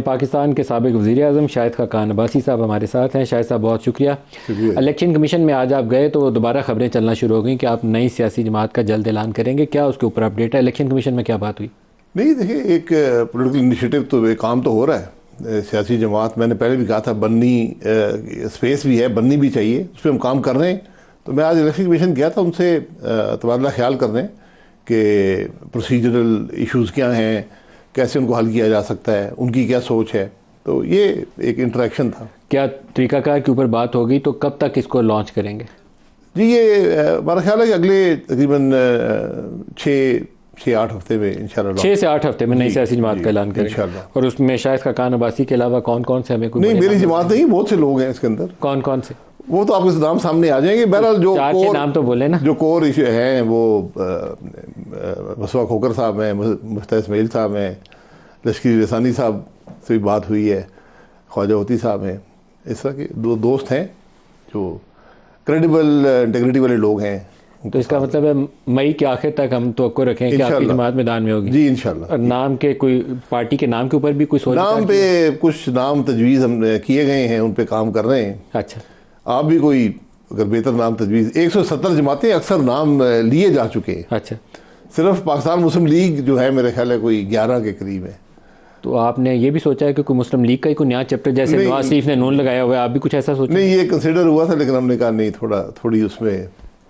پاکستان کے سابق وزیر اعظم شاہد خاقان عباسی صاحب ہمارے ساتھ ہیں۔ شاہد صاحب بہت شکریہ۔ الیکشن کمیشن میں آج آپ گئے تو دوبارہ خبریں چلنا شروع ہو گئیں کہ آپ نئی سیاسی جماعت کا جلد اعلان کریں گے، کیا اس کے اوپر اپڈیٹ ہے؟ الیکشن کمیشن میں کیا بات ہوئی؟ نہیں دیکھیں، ایک پولیٹیکل انیشیٹو تو ایک کام تو ہو رہا ہے۔ سیاسی جماعت میں نے پہلے بھی کہا تھا بننی اسپیس بھی ہے، بننی بھی چاہیے، اس پہ ہم کام کر رہے ہیں۔ تو میں آج الیکشن کمیشن گیا تھا ان سے تبادلہ خیال کرنے کہ پروسیجرل ایشوز کیا ہیں، کیسے ان کو حل کیا جا سکتا ہے، ان کی کیا سوچ ہے۔ تو یہ ایک انٹریکشن تھا۔ کیا طریقہ کار کے اوپر بات ہوگی تو کب تک اس کو لانچ کریں گے؟ جی یہ ہمارا خیال ہے کہ اگلے تقریباً 6-8 ہفتے میں انشاءاللہ 6 سے 8 ہفتے میں نئی سیاسی جماعت کا اعلان کریں گے۔ اور اس میں شاہد خاقان عباسی کے علاوہ کون کون سے ہمیں کوئی؟ نہیں، میری جماعت نہیں، بہت سے لوگ ہیں اس کے اندر۔ کون کون سے؟ وہ تو آپ کے نام سامنے آ جائیں گے۔ بہرحال جو 4-6 نام تو بولے نا۔ جو کور ایشو ہیں وہ مسوا کھوکر صاحب ہیں، مفتاح اسماعیل صاحب ہیں، لشکری رسانی صاحب سے بھی بات ہوئی ہے، خواجہ ہوتی صاحب ہیں، اس طرح کے دو دوست ہیں جو کریڈیبل انٹیگریٹی والے لوگ ہیں۔ تو اس کا مطلب ہے مئی کے آخر تک ہم توقع رکھیں کہ آپ کی جماعت میدان میں ہوگی؟ جی انشاءاللہ۔ اور نام کے کوئی پارٹی کے نام کے اوپر بھی کوئی سوچ؟ نام پہ کچھ نام تجویز ہم کیے گئے ہیں، ان پہ کام کر رہے ہیں۔ اچھا، آپ بھی کوئی اگر بہتر نام تجویز، 170 جماعتیں اکثر نام لیے جا چکے ہیں۔ اچھا، صرف پاکستان مسلم لیگ جو ہے میرے خیال ہے کوئی 11 کے قریب ہے۔ تو آپ نے یہ بھی سوچا ہے کہ کوئی مسلم لیگ کا ہی کوئی نیا چیپٹر، جیسے نواز شریف نے نون لگایا ہوا ہے، آپ بھی کچھ ایسا سوچیں؟ نہیں، یہ کنسیڈر ہوا تھا لیکن ہم نے کہا نہیں، تھوڑی اس میں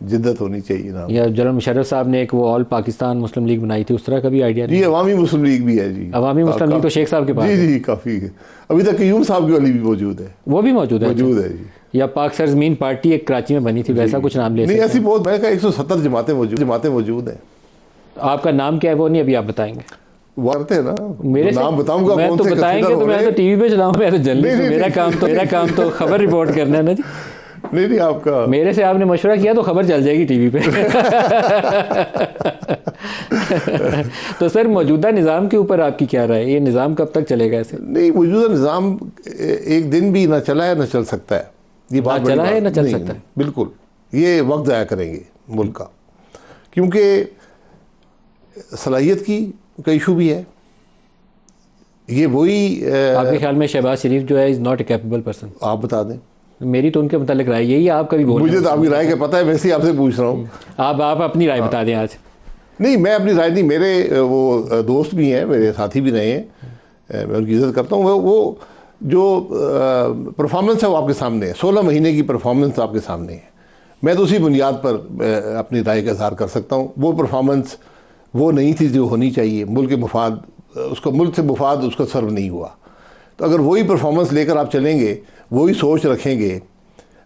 جدت ہونی چاہیے نا۔ یا جنرل مشرف صاحب نے ایک وہ آل پاکستان مسلم لیگ بنائی تھی، اس طرح کا بھی آئیڈیا نہیں؟ جی عوامی مسلم لیگ بھی ہے جی۔ عوامی مسلم لیگ تو شیخ صاحب کے پاس ہے۔ جی کافی ہے، ابھی تک قیوم صاحب کی والی بھی موجود ہے۔ وہ بھی موجود ہے؟ موجود ہے جی۔ یا پاک سرزمین پارٹی ایک کراچی میں بنی تھی، ویسا کچھ نام لے نہیں، سکتے ایسی بہت، میں کہا 170 جماعتیں موجود ہیں۔ آپ کا نام کیا ہے وہ نہیں ابھی آپ بتائیں گے؟ وہ کرتے ہیں نا، میرے نام بتاؤں گا میں کون تو سے بتائیں گے تو میں تو ٹی وی پہ چلاؤں، میں تو جلدی، میرا کام تو خبر رپورٹ کرنا ہے نا جی۔ نہیں آپ کا، میرے سے آپ نے مشورہ کیا تو خبر چل جائے گی ٹی وی پہ۔ تو سر موجودہ نظام کے اوپر آپ کی کیا رائے ہے؟ یہ نظام کب تک چلے گا ایسے؟ نہیں، موجودہ نظام ایک دن بھی نہ چلا ہے نہ چل سکتا ہے۔ یہ بات نہ چلا ہے نہ چل سکتا ہے، بالکل۔ یہ وقت ضائع کریں گے ملک کا، کیونکہ صلاحیت کی ایشو بھی ہے۔ یہ وہی آپ کے خیال میں شہباز شریف جو ہے is not a capable person? آپ بتا دیں۔ میری تو ان کے متعلق رائے یہی ہے، آپ کا بھی بول؟ مجھے تو آپ کی رائے کا پتہ ہے، ویسے ہی آپ سے پوچھ رہا ہوں۔ آپ اپنی رائے بتا دیں آج۔ نہیں، میں اپنی رائے نہیں، میرے وہ دوست بھی ہیں، میرے ساتھی بھی رہے ہیں، میں ان کی عزت کرتا ہوں۔ وہ جو پرفارمنس ہے وہ آپ کے سامنے ہے، 16 مہینے کی پرفارمنس آپ کے سامنے ہے۔ میں تو اسی بنیاد پر اپنی رائے کا اظہار کر سکتا ہوں۔ وہ پرفارمنس وہ نہیں تھی جو ہونی چاہیے، ملک کے مفاد، اس کا ملک سے مفاد اس کا سرو نہیں ہوا۔ تو اگر وہی پرفارمنس لے کر آپ چلیں گے، وہی سوچ رکھیں گے،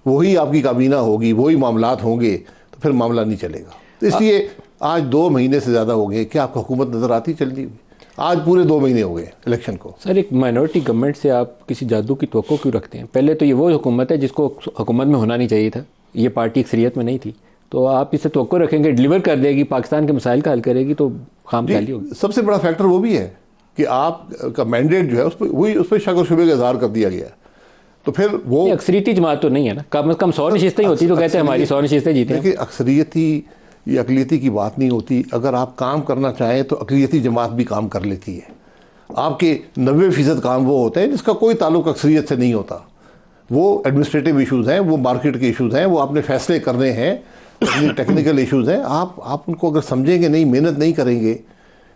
وہی آپ کی کابینہ ہوگی، وہی معاملات ہوں گے، تو پھر معاملہ نہیں چلے گا۔ تو اس لیے آج 2 مہینے سے زیادہ ہو گئے کہ آپ کو حکومت نظر آتی چلتی ہوئی، آج پورے 2 مہینے ہو گئے الیکشن کو۔ سر ایک مائنورٹی گورنمنٹ سے آپ کسی جادو کی توقع کیوں رکھتے ہیں؟ پہلے تو یہ وہ حکومت ہے جس کو حکومت میں ہونا نہیں چاہیے تھا، یہ پارٹی اکثریت میں نہیں تھی، تو آپ اس سے توقع رکھیں گے ڈیلیور کر دے گی، پاکستان کے مسائل کا حل کرے گی، تو خام خیالی ہوگی۔ سب سے بڑا فیکٹر وہ بھی ہے کہ آپ کا مینڈیٹ جو ہے اس پہ شک و شبے کا اظہار کر دیا گیا ہے۔ تو پھر وہ اکثریتی جماعت تو نہیں ہے نا، کم از کم 100 نشستیں ہی ہوتی تو کہتے ہیں ہماری 100 نشستیں جیتے ہیں۔ دیکھیں، اکثریتی یا اقلیتی کی بات نہیں ہوتی۔ اگر آپ کام کرنا چاہیں تو اقلیتی جماعت بھی کام کر لیتی ہے۔ آپ کے 90% کام وہ ہوتے ہیں جس کا کوئی تعلق اکثریت سے نہیں ہوتا۔ وہ ایڈمنسٹریٹو ایشوز ہیں، وہ مارکیٹ کے ایشوز ہیں، وہ آپ نے فیصلے کرنے ہیں، ٹیکنیکل ایشوز ہیں۔ آپ ان کو اگر سمجھیں گے نہیں، محنت نہیں کریں گے،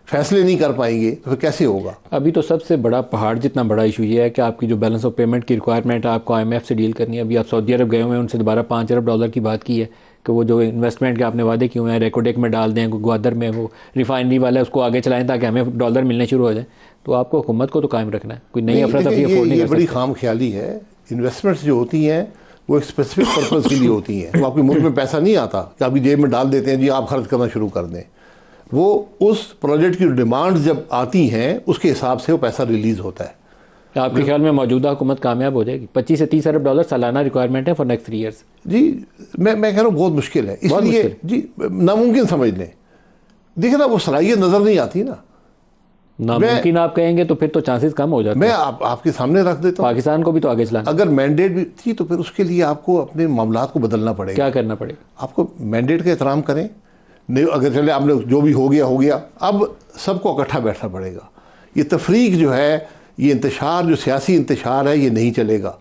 فیصلے نہیں کر پائیں گے تو پھر کیسے ہوگا؟ ابھی تو سب سے بڑا پہاڑ جتنا بڑا ایشو یہ ہے کہ آپ کی جو بیلنس آف پیمنٹ کی ریکوائرمنٹ ہے، آپ کو IMF سے ڈیل کرنی ہے۔ ابھی آپ سعودی عرب گئے ہوئے ہیں، ان سے دوبارہ $5 ارب کی بات کی ہے کہ وہ جو انویسٹمنٹ کے آپ نے وعدے کیے ہوئے ہیں ریکوڈیک میں ڈال دیں، گوادر میں وہ ریفائنری والا ہے اس کو آگے چلائیں تاکہ ہمیں ڈالر ملنے شروع ہو جائیں۔ تو آپ کو حکومت کو تو قائم رکھنا ہے، کوئی نئی افراتفری افورڈ نہیں یہ کر بڑی سکتے۔ خام خیالی ہے۔ انویسٹمنٹس جو ہوتی ہیں وہ ایک اسپیسیفک پرپز کے لیے ہوتی ہیں۔ وہ آپ کے ملک میں پیسہ نہیں آتا کہ آپ جیب میں ڈال دیتے ہیں، جی آپ خرچ کرنا شروع کر دیں۔ وہ اس پروجیکٹ کی ڈیمانڈ جب آتی ہیں اس کے حساب سے وہ پیسہ ریلیز ہوتا ہے۔ آپ کے خیال میں موجودہ حکومت کامیاب ہو جائے گی؟ 25 سے 30 ارب ڈالر سالانہ ریکوائرمنٹ ہے فار نیکسٹ 3 ایئرس۔ جی میں کہہ رہا ہوں بہت مشکل ہے، اس لیے جی ناممکن سمجھ لیں۔ دیکھیں نا، وہ صلاحیت نظر نہیں آتی نا۔ ناممکن آپ کہیں گے تو پھر تو چانسز کم ہو جاتے ہیں۔ میں آپ کے سامنے رکھ دیتا ہوں، پاکستان کو بھی تو آگے چلانا۔ اگر مینڈیٹ بھی تھی تو پھر اس کے لیے آپ کو اپنے معاملات کو بدلنا پڑے گا۔ کیا کرنا پڑے گا؟ آپ کو مینڈیٹ کا احترام کریں۔ نہیں، اگر چلے آپ نے جو بھی ہو گیا، اب سب کو اکٹھا بیٹھنا پڑے گا۔ یہ تفریق جو ہے یہ انتشار جو سیاسی انتشار ہے یہ نہیں چلے گا.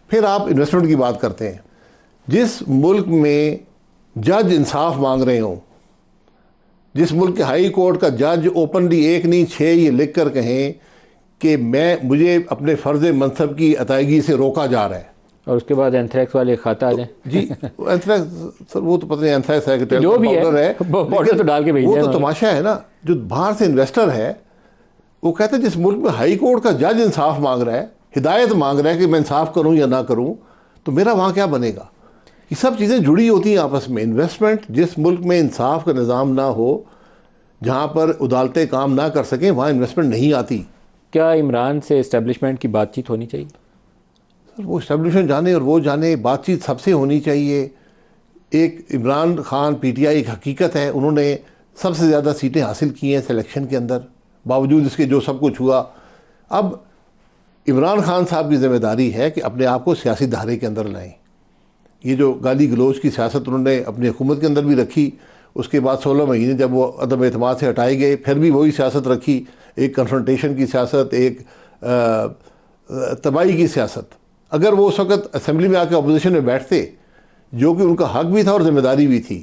پھر آپ انویسٹمنٹ کی بات کرتے ہیں. جس ملک میں جج انصاف مانگ رہے ہوں, جس ملک کے ہائی کورٹ کا جج اوپنلی 1 نہیں 6 یہ لکھ کر کہیں کہ مجھے اپنے فرض منصب کی ادائیگی سے روکا جا رہا ہے, اور اس کے بعد اینتھریکس والے کھاتا آ جائیں. جی اینتھریکس سر وہ تو پتہ نہیں اینتھریکس ہے کہ جو بھی ہے پاؤڈر تو ڈال کے بھیج وہ دیں. تو تماشا ہے نا. جو باہر سے انویسٹر ہے وہ کہتے ہیں جس ملک میں ہائی کورٹ کا جج انصاف مانگ رہا ہے, ہدایت مانگ رہا ہے کہ میں انصاف کروں یا نہ کروں, تو میرا وہاں کیا بنے گا؟ یہ سب چیزیں جڑی ہوتی ہیں آپس میں. انویسٹمنٹ جس ملک میں انصاف کا نظام نہ ہو, جہاں پر عدالتیں کام نہ کر سکیں, وہاں انویسٹمنٹ نہیں آتی. کیا عمران سے اسٹیبلشمنٹ کی بات چیت ہونی چاہیے؟ سر وہ اسٹیبلشمنٹ جانے اور وہ جانے, بات چیت سب سے ہونی چاہیے. ایک Imran Khan P T I ایک حقیقت ہے, انہوں نے سب سے زیادہ سیٹیں حاصل کی ہیں سلیکشن کے اندر, باوجود اس کے جو سب کچھ ہوا. اب عمران خان صاحب کی ذمہ داری ہے کہ اپنے آپ کو سیاسی دھارے کے اندر لائیں. یہ جو گالی گلوچ کی سیاست انہوں نے اپنی حکومت کے اندر بھی رکھی, اس کے بعد 16 مہینے جب وہ عدم اعتماد سے ہٹائے گئے پھر بھی وہی سیاست رکھی, ایک کنفرنٹیشن کی سیاست, ایک تباہی کی سیاست. اگر وہ اس وقت اسمبلی میں آ کے اپوزیشن میں بیٹھتے, جو کہ ان کا حق بھی تھا اور ذمہ داری بھی تھی,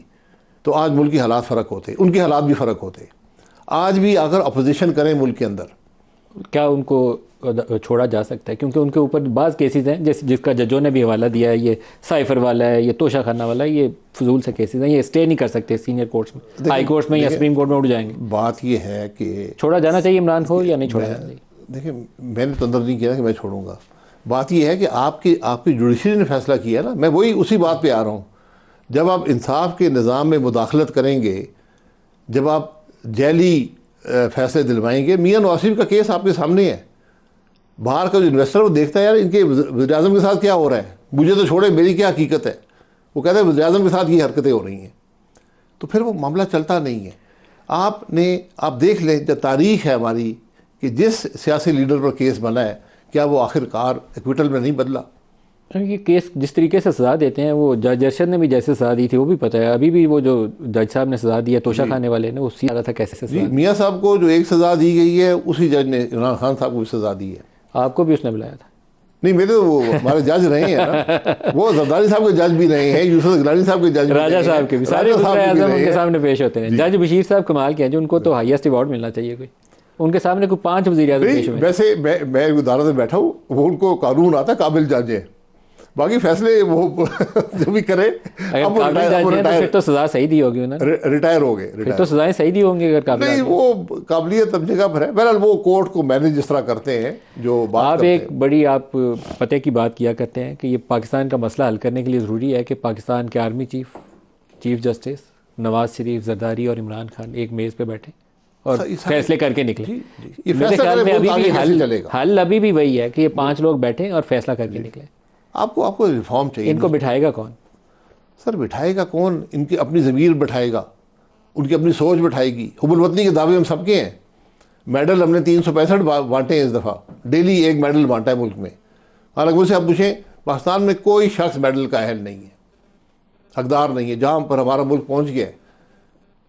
تو آج ملک کے حالات فرق ہوتے, ان کے حالات بھی فرق ہوتے. آج بھی اگر اپوزیشن کریں ملک کے اندر, کیا ان کو چھوڑا جا سکتا ہے؟ کیونکہ ان کے اوپر بعض کیسز ہیں جس کا ججوں نے بھی حوالہ دیا ہے, یہ سائفر والا ہے, یہ توشہ خانہ والا ہے, یہ فضول سے کیسز ہیں, یہ اسٹے نہیں کر سکتے سینئر کورٹس میں, ہائی کورٹس میں یا سپریم کورٹ میں اٹھ جائیں گے. بات یہ ہے کہ چھوڑا جانا چاہیے عمران کو یا نہیں چھوڑا جانا چاہیے؟ دیکھیں میں نے تو اندر نہیں کیا کہ میں چھوڑوں گا. بات یہ ہے کہ آپ کی جوڈیشری نے فیصلہ کیا نا, میں وہی اسی بات پہ آ رہا ہوں. جب آپ انصاف کے نظام میں مداخلت کریں گے, جب آپ جعلی فیصلے دلوائیں گے, میاں نواز شریف کا کیس آپ کے سامنے ہے. باہر کا جو انویسٹر وہ دیکھتا ہے یار ان کے وزیر اعظم کے ساتھ کیا ہو رہا ہے, مجھے تو چھوڑے میری کیا حقیقت ہے. وہ کہتا ہے وزیر اعظم کے ساتھ یہ حرکتیں ہو رہی ہیں, تو پھر وہ معاملہ چلتا نہیں ہے. آپ دیکھ لیں جب تاریخ ہے ہماری کہ جس سیاسی لیڈر پر کیس بنا ہے, کیا وہ آخر کار ایکویٹل میں نہیں بدلا؟ یہ کیس جس طریقے سے سزا دیتے ہیں, وہ جج ارشد نے بھی جیسے سزا دی تھی وہ بھی پتہ ہے. ابھی بھی وہ جو جج صاحب نے سزا دی ہے توشہ خانے والے نے, وہ سیدھا تھا کیسے سزا دی. میاں صاحب کو جو ایک سزا دی گئی ہے اسی جج نے عمران خان صاحب کو بھی سزا دی ہے. آپ کو بھی اس نے بلایا تھا؟ نہیں, میرے تو وہ ہمارے جج رہے ہیں نا, وہ زرداری صاحب کے جج بھی رہے ہیں, یوسف گیلانی صاحب کے جج بھی, راجہ صاحب کے بھی, سارے وزیر اعظم ان کے سامنے پیش ہوتے ہیں. جج بشیر صاحب کمال کے ہیں جو ان کو تو ہائیسٹ ایوارڈ ملنا چاہیے. کوئی ان کے سامنے کوئی 5 وزیر اعظم پیش ہوئے. ویسے میں ادارے سے بیٹھا ہوں, وہ ان کو قانون آتا ہے, قابل جج ہے, باقی فیصلے وہ جو بھی کرے. اب پھر تو سزا صحیح دی ہوگی انہوں نے, ریٹائر ہو گئے. پھر تو سزائیں صحیح دی ہوں گی اگر قابل. نہیں, وہ قابلیت اب جگہ پر ہے. بہرحال وہ کورٹ کو مینیج جس طرح کرتے ہیں جو بات آپ ایک بڑی آپ پتہ کی بات کیا کرتے ہیں کہ یہ پاکستان کا مسئلہ حل کرنے کے لیے ضروری ہے کہ پاکستان کے army chief justice Nawaz Sharif, Zardari اور عمران خان ایک میز پہ بیٹھیں اور فیصلے کر کے نکلیں. میرے خیال میں ابھی بھی حل ابھی بھی وہی ہے کہ یہ 5 لوگ بیٹھیں اور فیصلہ کر کے نکلیں. آپ کو ریفارم چاہیے. ان کو بٹھائے گا کون؟ سر بٹھائے گا کون؟ ان کی اپنی ضمیر بٹھائے گا, ان کی اپنی سوچ بٹھائے گی. حب الوطنی کے دعوے ہم سب کے ہیں. میڈل ہم نے 365 بانٹے ہیں اس دفعہ, ڈیلی ایک میڈل بانٹا ہے ملک میں. حالانکہ مجھ سے آپ پوچھیں پاکستان میں کوئی شخص میڈل کا اہل نہیں ہے, حقدار نہیں ہے. جہاں پر ہمارا ملک پہنچ گیا ہے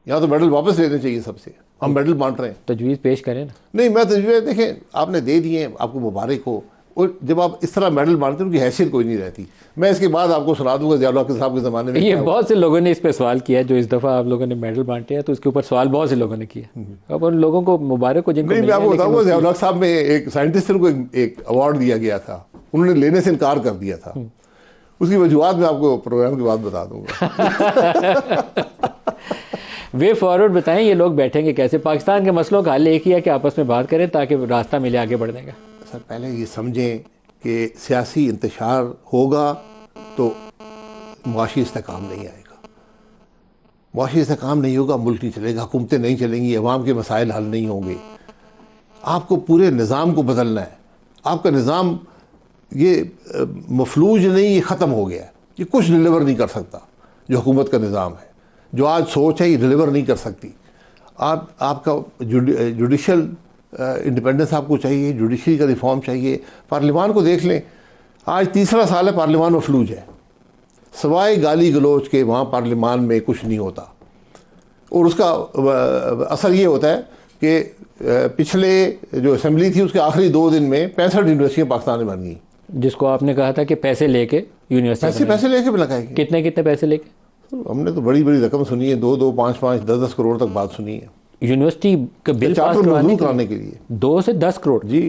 یہاں تو میڈل واپس لینے چاہیے سب سے. ہم میڈل بانٹ رہے ہیں. تجویز پیش کریں نا. نہیں, میں تجویز دیکھیں آپ نے دے دیے, آپ کو مبارک ہو. اور جب آپ اس طرح میڈل مانتے ہیں ان کی حیثیت کوئی نہیں رہتی. میں اس کے بعد آپ کو سنا دوں گا ضیاء الحق صاحب کے زمانے میں. یہ بہت سے لوگوں نے اس پہ سوال کیا جو اس دفعہ آپ لوگوں نے میڈل بانٹے ہیں, تو اس کے اوپر سوال بہت سے لوگوں نے کیا. اب ان لوگوں کو مبارک ہو جن کو. نہیں, میں آپ کو بتاؤں گا ضیاء الحق صاحب میں ایک سائنٹسٹ کو ایک ایوارڈ دیا گیا تھا, انہوں نے لینے سے انکار کر دیا تھا. اس کی وجوہات میں آپ کو پروگرام کے بعد بتا دوں گا. وے فارورڈ بتائیں, یہ لوگ بیٹھیں گے کیسے؟ پاکستان کے مسئلوں کا حل ایک ہی ہے کہ آپس میں بات کریں تاکہ راستہ ملے آگے بڑھنے کا. سر پہلے یہ سمجھیں کہ سیاسی انتشار ہوگا تو معاشی استحکام نہیں آئے گا. معاشی استحکام نہیں ہوگا, ملک نہیں چلے گا, حکومتیں نہیں چلیں گی, عوام کے مسائل حل نہیں ہوں گے. آپ کو پورے نظام کو بدلنا ہے. آپ کا نظام یہ مفلوج نہیں, یہ ختم ہو گیا ہے. یہ کچھ ڈیلیور نہیں کر سکتا جو حکومت کا نظام ہے. جو آج سوچ ہے یہ ڈیلیور نہیں کر سکتی. آپ کا جوڈیشل انڈیپینڈنس آپ کو چاہیے, جوڈیشری کا ریفارم چاہیے. پارلیمان کو دیکھ لیں, آج 3 سال ہے پارلیمان مفلوج ہے, سوائے گالی گلوچ کے وہاں پارلیمان میں کچھ نہیں ہوتا. اور اس کا اثر یہ ہوتا ہے کہ پچھلے جو اسمبلی تھی اس کے آخری 2 دن میں 65 یونیورسٹیاں پاکستان میں بن گئی. جس کو آپ نے کہا تھا کہ پیسے لے کے یونیورسٹی پیسے لے کے بھی لگائے گی. کتنے پیسے لے کے؟ ہم نے تو بڑی رقم سنی ہے, 2 5 10 کروڑ تک بات سنی ہے یونیورسٹی کا بل پاس کرانے کے لیے 2 سے 10 کروڑ. جی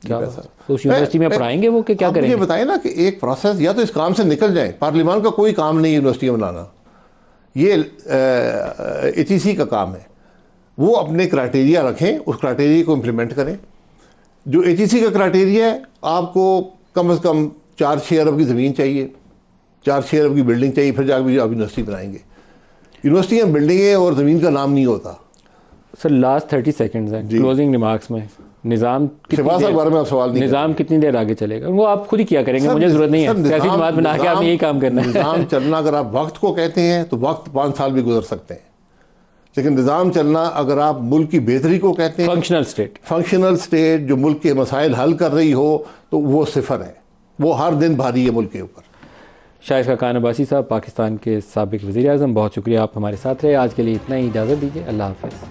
کیا اس یونیورسٹی میں پڑھائیں گے وہ کہ کیا کریں گے؟ یہ بتائیں نا کہ ایک پروسیس, یا تو اس کام سے نکل جائیں. پارلیمان کا کوئی کام نہیں یونیورسٹیاں بنانا, یہ HEC کا کام ہے. وہ اپنے کرائٹیریا رکھیں, اس کرائٹیریا کو امپلیمنٹ کریں. جو HEC کا کرائٹیریا ہے, آپ کو کم از کم 4-6 ارب کی زمین چاہیے, 4-6 ارب کی بلڈنگ چاہیے, پھر جا کے آپ یونیورسٹی بنائیں گے. یونیورسٹیاں بلڈنگیں اور زمین کا نام نہیں ہوتا. سر لاسٹ 30 سیکنڈز ہیں کلوزنگ ریمارکس میں. نظام نظام کتنی دیر آگے چلے گا وہ آپ خود ہی کیا کریں گے, مجھے ضرورت نہیں ہے سیاسی جماعت بنا کے آپ نے یہی کام کرنا ہے. نظام چلنا اگر آپ وقت کو کہتے ہیں تو وقت 5 سال بھی گزر سکتے ہیں, لیکن نظام چلنا اگر آپ ملک کی بہتری کو کہتے ہیں, فنکشنل اسٹیٹ جو ملک کے مسائل حل کر رہی ہو, تو وہ 0 ہے. وہ ہر دن بھاری ہے ملک کے اوپر. شائستہ خان عباسی صاحب, پاکستان کے سابق وزیر اعظم, بہت شکریہ آپ ہمارے ساتھ رہے. آج کے لیے اتنا ہی, اجازت دیجیے. اللہ حافظ.